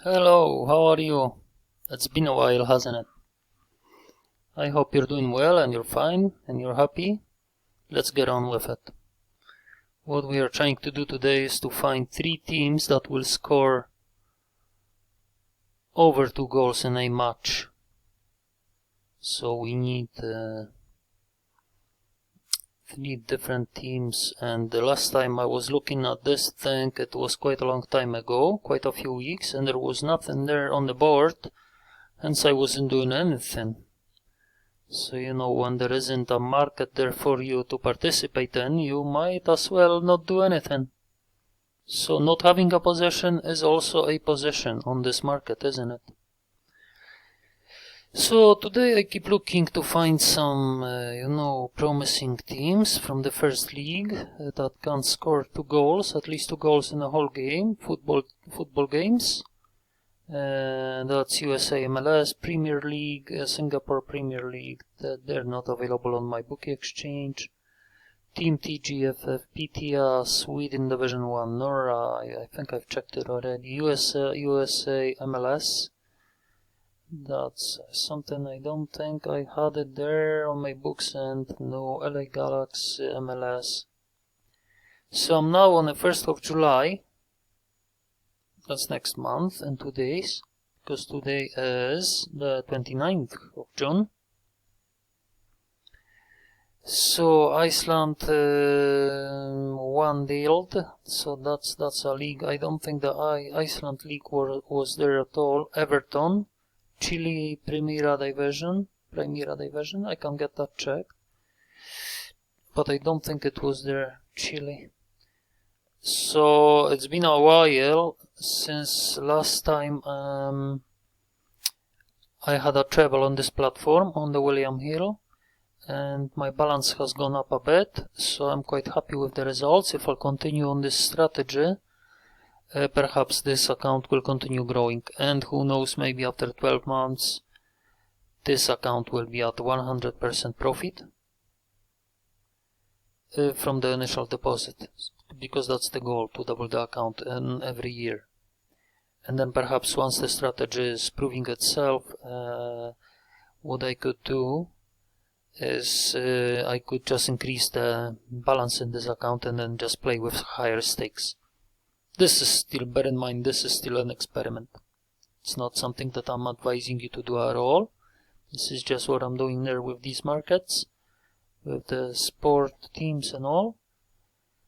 Hello, how are you? It's been a while, hasn't it? I hope you're doing well and you're fine and you're happy. Let's get on with it. What we are trying to do today is to find 3 teams that will score over 2 goals in a match. So we need 3 different teams, and the last time I was looking at this thing, it was quite a long time ago, quite a few weeks, and there was nothing there on the board, hence I wasn't doing anything. So when there isn't a market there for you to participate in, you might as well not do anything. So not having a position is also a position on this market, isn't it? So today I keep looking to find some, promising teams from the first league that can score 2 goals, at least 2 goals in a whole game, football games. That's USA MLS, Premier League, Singapore Premier League. They're not available on my bookie exchange. Team TGFF, PTA, Sweden Division 1, Nora, I think I've checked it already. USA MLS. That's something I don't think I had it there on my books, and no, LA Galaxy, MLS. So I'm now on the 1st of July. That's next month and 2 days, because today is the 29th of June. So Iceland won the Yield, so that's a league. I don't think the Iceland league was there at all. Everton, Chile Primera Division, I can get that checked, but I don't think it was there, Chile. So it's been a while since last time I had a treble on this platform, on the William Hill, and my balance has gone up a bit, so I'm quite happy with the results. If I'll continue on this strategy, perhaps this account will continue growing, and who knows, maybe after 12 months this account will be at 100% profit from the initial deposit, because that's the goal, to double the account in every year. And then perhaps once the strategy is proving itself, what I could do is I could just increase the balance in this account and then just play with higher stakes. This is still, bear in mind, this is still an experiment. It's not something that I'm advising you to do at all. This is just what I'm doing there with these markets, with the sport teams and all.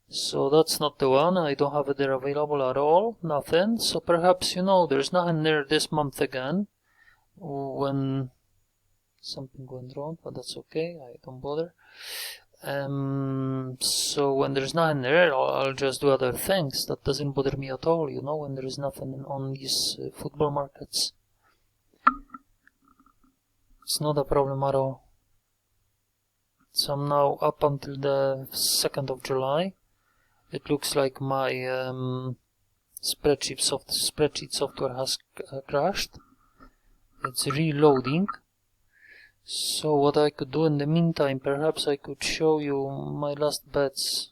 So that's not the one. I don't have it there available at all. Nothing. So perhaps, there's nothing there this month again, when something went wrong, but that's okay. I don't bother. So when there's nothing there, I'll just do other things. That doesn't bother me at all, when there is nothing on these football markets. It's not a problem at all. So I'm now up until the 2nd of July. It looks like my spreadsheet software has crashed. It's reloading. So what I could do in the meantime, perhaps I could show you my last bets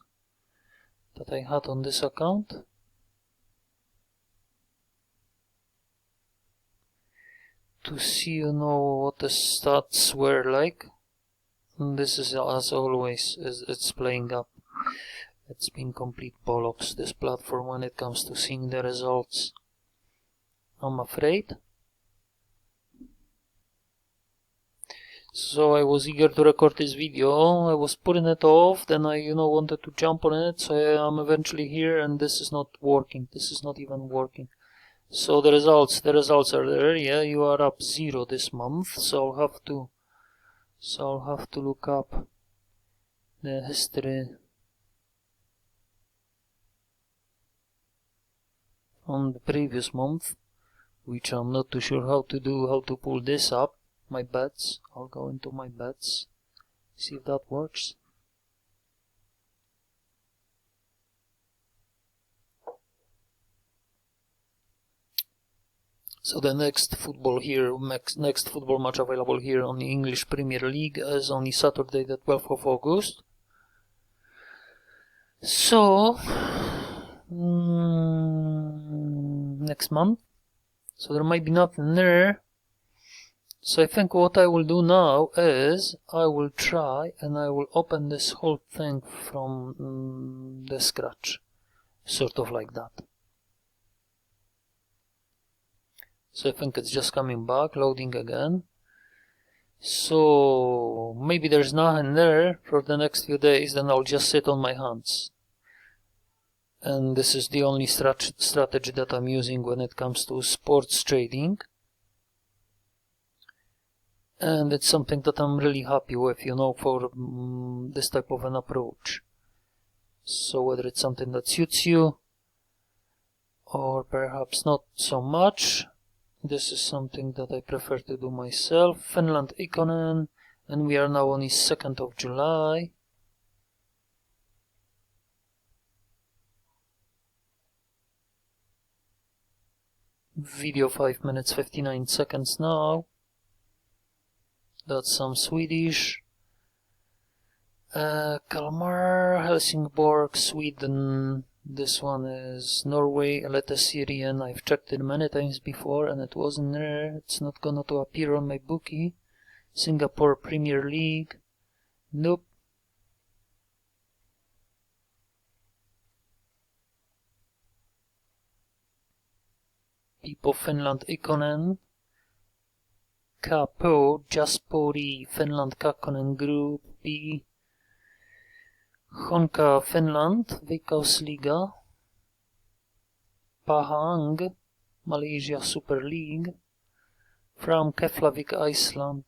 that I had on this account. To see, what the stats were like. And this is, as always, it's playing up. It's been complete bollocks, this platform, when it comes to seeing the results, I'm afraid. So I was eager to record this video. I was putting it off, then I wanted to jump on it, so I am eventually here, and this is not working. This is not even working. So the results are there. Yeah, you are up 0 this month, so I'll have to look up the history on the previous month, which I'm not too sure how to pull this up. My bets, I'll go into my bets, see if that works. So the next football match available here on the English Premier League is only Saturday the 12th of August. So next month, So there might be nothing there. So I think what I will do now is I will try and I will open this whole thing from the scratch. Sort of like that. So I think it's just coming back, loading again. So maybe there's nothing there for the next few days, then I'll just sit on my hands. And this is the only strategy that I'm using when it comes to sports trading. And it's something that I'm really happy with, you know, for this type of an approach. So whether it's something that suits you or perhaps not so much, this is something that I prefer to do myself. Finland Ikonen, and we are now on the 2nd of July. Video 5 minutes 59 seconds now. That's some Swedish. Kalmar, Helsingborg, Sweden. This one is Norway, Elite Syrian. I've checked it many times before and it wasn't there. It's not gonna to appear on my bookie. Singapore Premier League. Nope. People Finland Ikonen. Kapo, Jaspori, Finland Kakkonen Group B. Honka Finland, Veikkausliiga. Pahang, Malaysia Super League. From Keflavik, Iceland.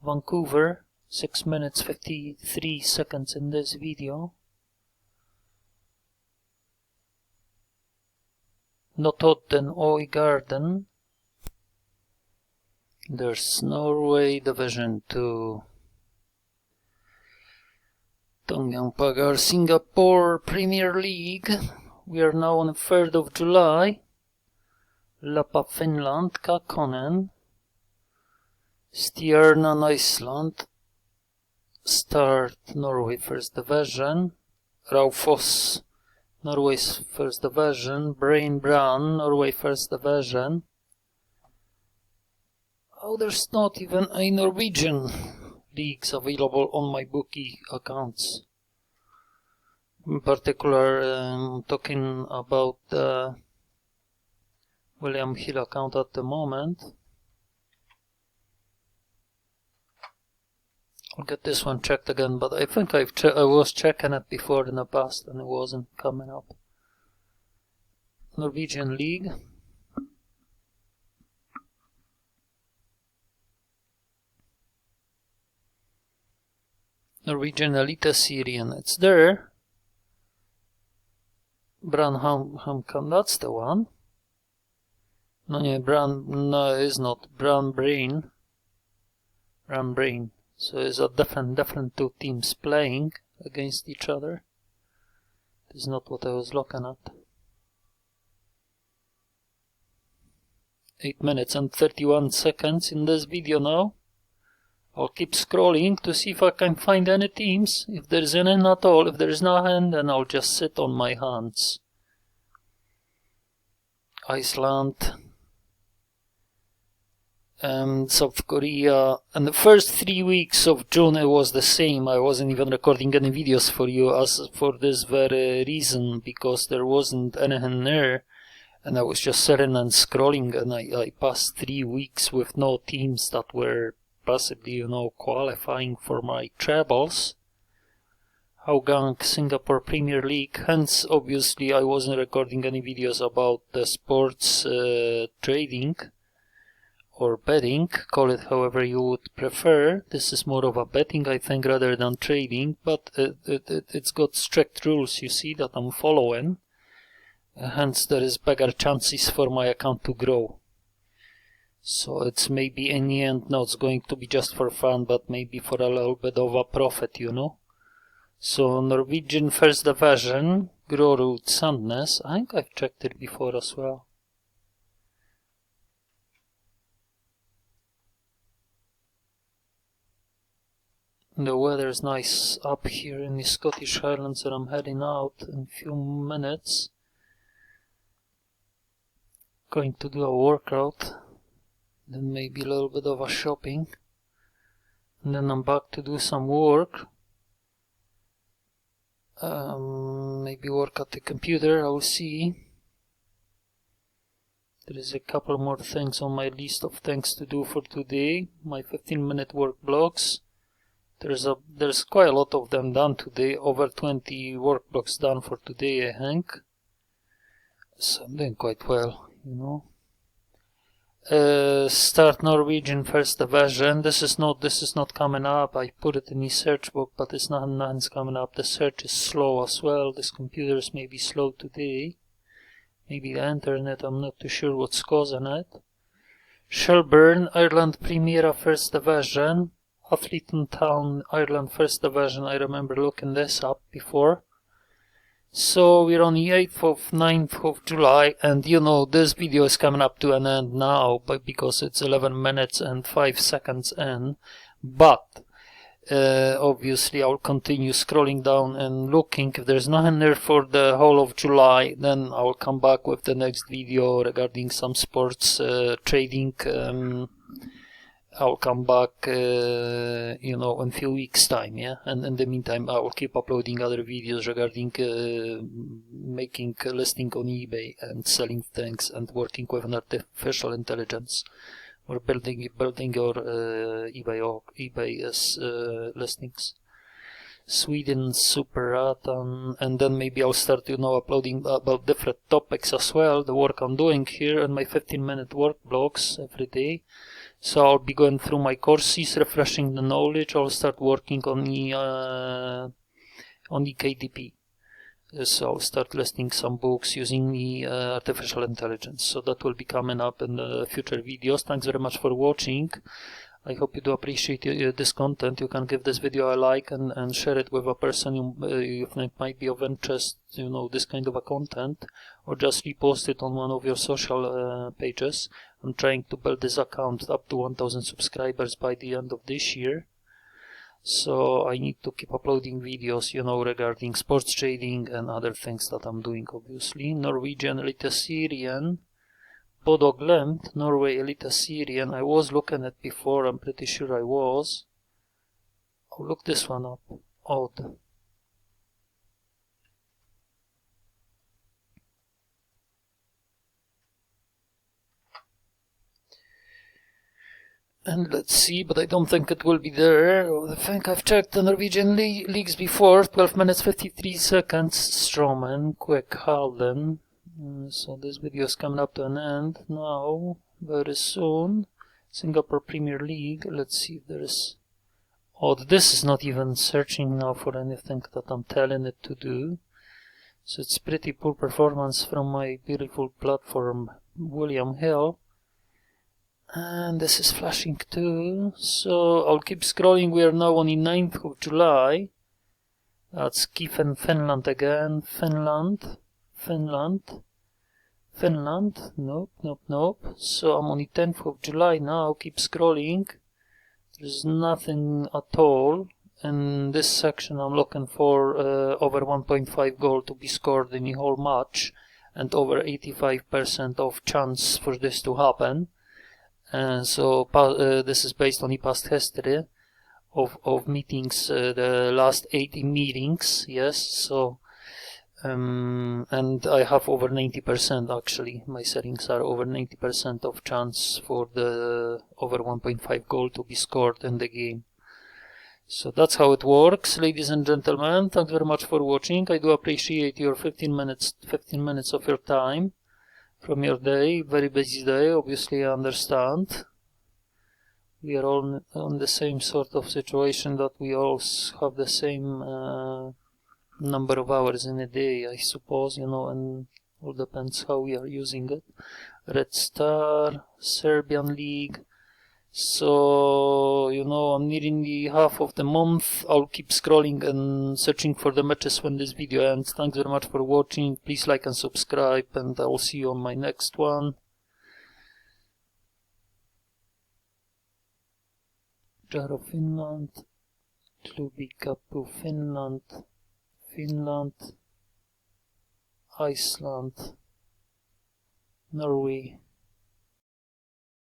Vancouver, 6 minutes 53 seconds in this video. Notodden Øygarden. There's Norway Division 2. Tongyangpagar Singapore Premier League. We are now on the 3rd of July. Lapa Finland, Kakkonen. Stjernan Iceland. Start Norway First Division. Raufoss, Norway's First Division. Brain Brann, Norway First Division. Oh, there's not even a Norwegian leagues available on my bookie accounts. In particular, talking about the William Hill account at the moment. I'll get this one checked again, but I think I was checking it before in the past and it wasn't coming up. Norwegian League. Norwegian Elite Syrian, it's there. Branhamkan, that's the one. No, it's not. Brain. So it's a different two teams playing against each other. This is not what I was looking at. 8 minutes and 31 seconds in this video now. I'll keep scrolling to see if I can find any teams. If there's any at all, if there's nothing, then I'll just sit on my hands. Iceland and South Korea. And the first 3 weeks of June it was the same. I wasn't even recording any videos for you as for this very reason, because there wasn't anything there. And I was just sitting and scrolling, and I passed 3 weeks with no teams that were possibly, you know, qualifying for my trebles. Hougang Singapore Premier League, hence obviously I wasn't recording any videos about the sports trading or betting, call it however you would prefer. This is more of a betting, I think, rather than trading, but it's got strict rules, you see, that I'm following. Hence there is bigger chances for my account to grow. So it's maybe in the end not going to be just for fun, but maybe for a little bit of a profit, you know. So Norwegian First Division, Grorud Sandnes, I think I've checked it before as well. The weather's nice up here in the Scottish Highlands, and I'm heading out in a few minutes. going to do a workout, then maybe a little bit of a shopping, and then I'm back to do some work. Maybe work at the computer, I will see. There is a couple more things on my list of things to do for today. My 15-minute work blocks. There's quite a lot of them done today. Over 20 work blocks done for today, I think. So I'm doing quite well, you know. Start Norwegian first division. This is not coming up. I put it in the search book, but nothing's coming up. The search is slow as well. This computer is maybe slow today. Maybe the internet, I'm not too sure what's causing it. Shelburne, Ireland Premier First Division. Athleton Town, Ireland First Division. I remember looking this up before. So we're on the 9th of July, and you know, this video is coming up to an end now, but because it's 11 minutes and 5 seconds in. But obviously I'll continue scrolling down and looking. If there's nothing there for the whole of July, then I'll come back with the next video regarding some sports trading. I'll come back you know, in a few weeks time, yeah, and in the meantime I will keep uploading other videos regarding making a listing on eBay and selling things and working with an artificial intelligence, or building your eBay listings. Sweden Superatan, and then maybe I'll start, you know, uploading about different topics as well, the work I'm doing here and my 15-minute work blocks every day. So I'll be going through my courses, refreshing the knowledge. I'll start working on the KDP. So I'll start listing some books using the artificial intelligence. So that will be coming up in the future videos. Thanks very much for watching. I hope you do appreciate this content. You can give this video a like and share it with a person you think might be of interest, you know, this kind of a content, or just repost it on one of your social pages. I'm trying to build this account up to 1000 subscribers by the end of this year. So I need to keep uploading videos, you know, regarding sports trading and other things that I'm doing, obviously. Norwegian Eliteserien. Bodo Glimt, Norway Eliteserien. I was looking at before, I'm pretty sure I was. I'll look this one up. Odd. And let's see, but I don't think it will be there. I think I've checked the Norwegian leagues before. 12 minutes 53 seconds. Stroman, Quick Halden. So this video is coming up to an end now, very soon. Singapore Premier League. Let's see if there is... Oh, this is not even searching now for anything that I'm telling it to do. So it's pretty poor performance from my beautiful platform, William Hill. And this is flashing too. So I'll keep scrolling. We are now on the 9th of July. That's Kiefen, Finland again. Finland, nope. So I'm on the 10th of July now, keep scrolling. There's nothing at all. In this section I'm looking for over 1.5 goal to be scored in the whole match, and over 85% of chance for this to happen. So this is based on the past history of meetings, the last 80 meetings, yes, so and I have over 90% actually. My settings are over 90% of chance for the over 1.5 goal to be scored in the game. So that's how it works, ladies and gentlemen. Thanks very much for watching. I do appreciate your 15 minutes of your time from your day. Very busy day, obviously I understand. We are all on the same sort of situation, that we all have the same number of hours in a day, I suppose, you know, and all depends how we are using it. Red Star, Serbian League. So, you know, I'm nearing the half of the month. I'll keep scrolling and searching for the matches when this video ends. Thanks very much for watching. Please like and subscribe, and I'll see you on my next one. Jaro Finland, Klubi Kapu Finland, Iceland, Norway,